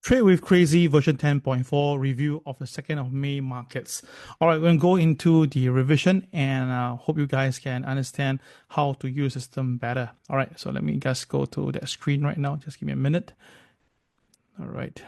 Trade with Crazii version 10.4 review of the 2nd of May markets. All right, we're going to go into the revision and hope you guys can understand how to use the system better. All right, so let me just go to that screen right now. Just give me a minute. All right.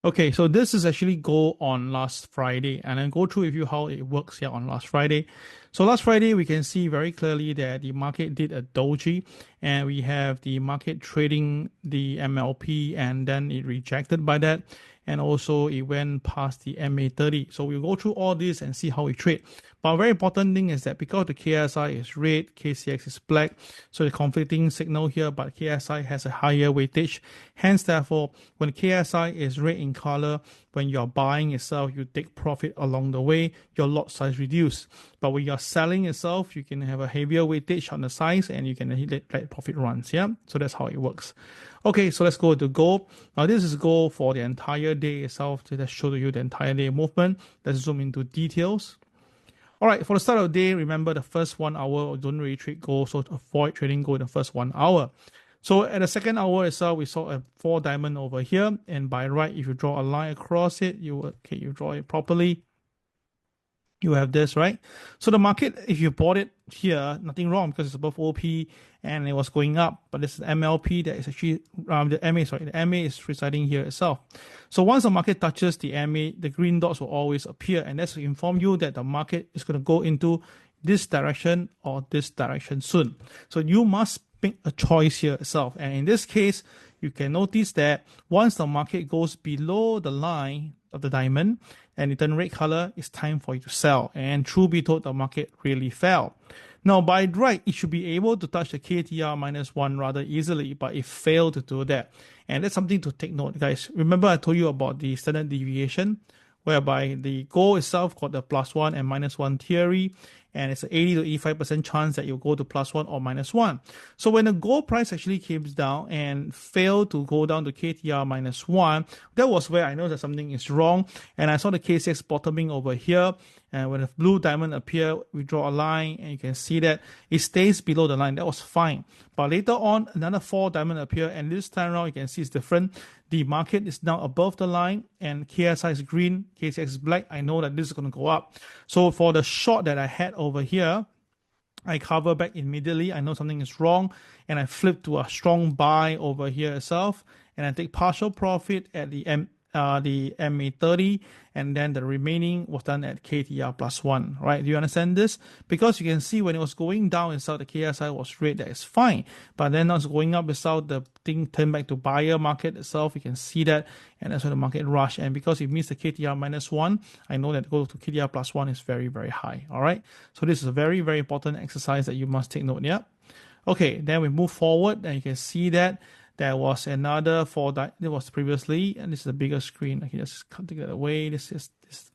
Okay, so this is actually go on last Friday, and then go through with you how it works here on last Friday. So last Friday, we can see very clearly that the market did a doji, and we have the market trading the MLP, and then it rejected by that, and also it went past the MA30. So we'll go through all this and see how we trade. But a very important thing is that because the KSI is red, KCX is black, so the conflicting signal here, but KSI has a higher weightage. Hence, therefore, when KSI is red in color, when you're buying itself, you take profit along the way, your lot size reduce. But when you're selling itself, you can have a heavier weightage on the size and you can let profit runs. Yeah, so that's how it works. Okay, so let's go to gold. Now this is gold for the entire day itself. So let's show you the entire day movement. Let's zoom into details. All right, for the start of the day, remember the first 1 hour, don't really trade gold, so avoid trading gold in the first 1 hour. So at the second hour itself, we saw a 4 diamond over here, and by right, if you draw a line across it, you draw it properly. You have this, right? So the market, if you bought it here, nothing wrong because it's above OP and it was going up. But this is MLP that is actually the MA is residing here itself. So once the market touches the MA, the green dots will always appear, and that's to inform you that the market is going to go into this direction or this direction soon. So you must make a choice here itself. And in this case, you can notice that once the market goes below the line of the diamond and it turns red color, it's time for you to sell. And truth be told, the market really fell. Now, by right, it should be able to touch the KTR -1 rather easily, but it failed to do that. And that's something to take note, guys. Remember I told you about the standard deviation, whereby the goal itself got the +1 and -1 theory, and it's an 80 to 85% chance that you'll go to +1 or -1. So when the gold price actually came down and failed to go down to KTR -1, that was where I know that something is wrong. And I saw the KCX bottoming over here. And when the blue diamond appear, we draw a line, and you can see that it stays below the line. That was fine. But later on, another 4 diamond appear, and this time around, you can see it's different. The market is now above the line, and KSI is green, KCX is black. I know that this is going to go up. So for the short that I had over here, I cover back immediately. I know something is wrong, and I flip to a strong buy over here itself, and I take partial profit at the MA30, and then the remaining was done at KTR +1, right? Do you understand this? Because you can see when it was going down itself, the KSI was red, that is fine. But then as going up itself, the thing turned back to buyer market itself. You can see that, and that's when the market rushed. And because it missed the KTR -1, I know that go to KTR +1 is very, very high, all right? So this is a very, very important exercise that you must take note, yeah? Okay, then we move forward, and you can see that there was another 4 that was previously, and this is a bigger screen. I can just take that away. This is this.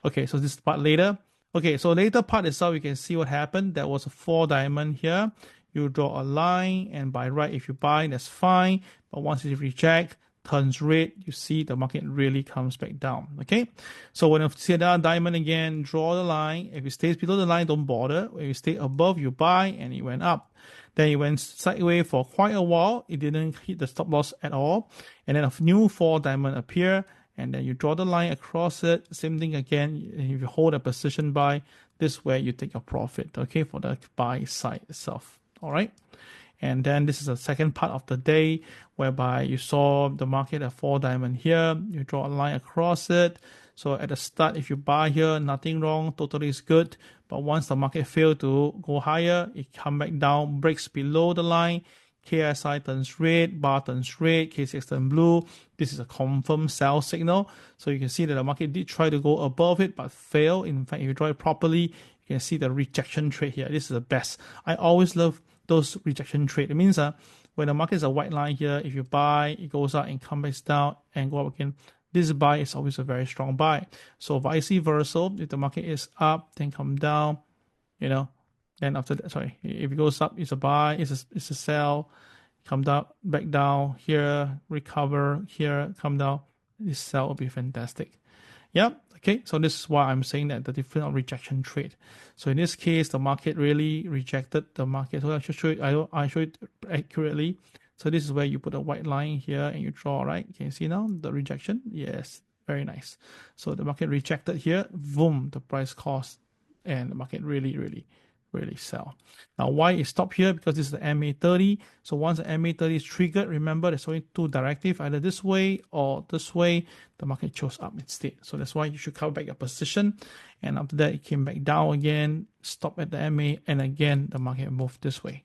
Okay, so this part later. Okay, so later part itself, you can see what happened. There was a 4 diamond here. You draw a line, and by right, if you buy, that's fine. But once it reject, turns red, you see the market really comes back down. Okay, so when you see another diamond again, draw the line. If it stays below the line, don't bother. When you stay above, you buy, and it went up. Then it went sideways for quite a while. It didn't hit the stop loss at all. And then a new 4 diamond appear, and then you draw the line across it. Same thing again. If you hold a position buy, this is where you take your profit, okay, for the buy side itself. All right. And then this is the second part of the day, whereby you saw the market at 4 diamond here. You draw a line across it. So at the start, if you buy here, nothing wrong, totally is good. But once the market failed to go higher, it come back down, breaks below the line. KSI turns red, bar turns red, KCX turns blue. This is a confirmed sell signal. So you can see that the market did try to go above it, but failed. In fact, if you draw it properly, you can see the rejection trade here. This is the best. I always love those rejection trade. It means when the market is a white line here, if you buy, it goes up and comes back down and go up again. This buy is always a very strong buy. So vice versa, if the market is up, then come down, then after that, if it goes up, it's a buy, it's a sell, come down, back down, here, recover, here, come down. this sell will be fantastic. Yeah, okay, so this is why I'm saying that the difference of rejection trade. So in this case, the market really rejected the market. So I should show it, I show it accurately. So this is where you put a white line here and you draw, right? Can you see now the rejection? Yes, very nice. So the market rejected here, boom, the price cost, and the market really sell. Now, why it stopped here? Because this is the MA30. So once the MA30 is triggered, remember there's only two directives, either this way or this way. The market chose up instead. So that's why you should cover back your position. And after that, it came back down again, stop at the MA, and again, the market moved this way.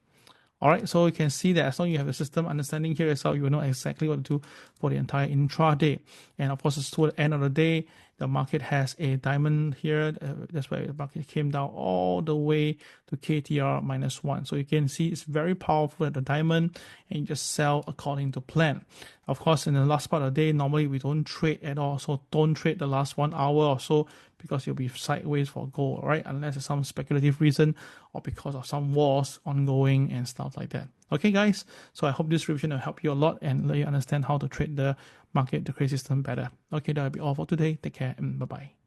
All right, so you can see that as long as you have a system understanding here as well, you will know exactly what to do for the entire intraday. And of course, it's toward the end of the day, the market has a diamond here. That's why the market came down all the way to KTR -1. So you can see it's very powerful at the diamond, and you just sell according to plan. Of course, in the last part of the day, normally we don't trade at all. So don't trade the last 1 hour or so, because you'll be sideways for gold, right? Unless it's some speculative reason or because of some wars ongoing and stuff like that. Okay, guys. So I hope this revision will help you a lot and let you understand how to trade the market, the Crazii system better. Okay, that'll be all for today. Take care and bye-bye.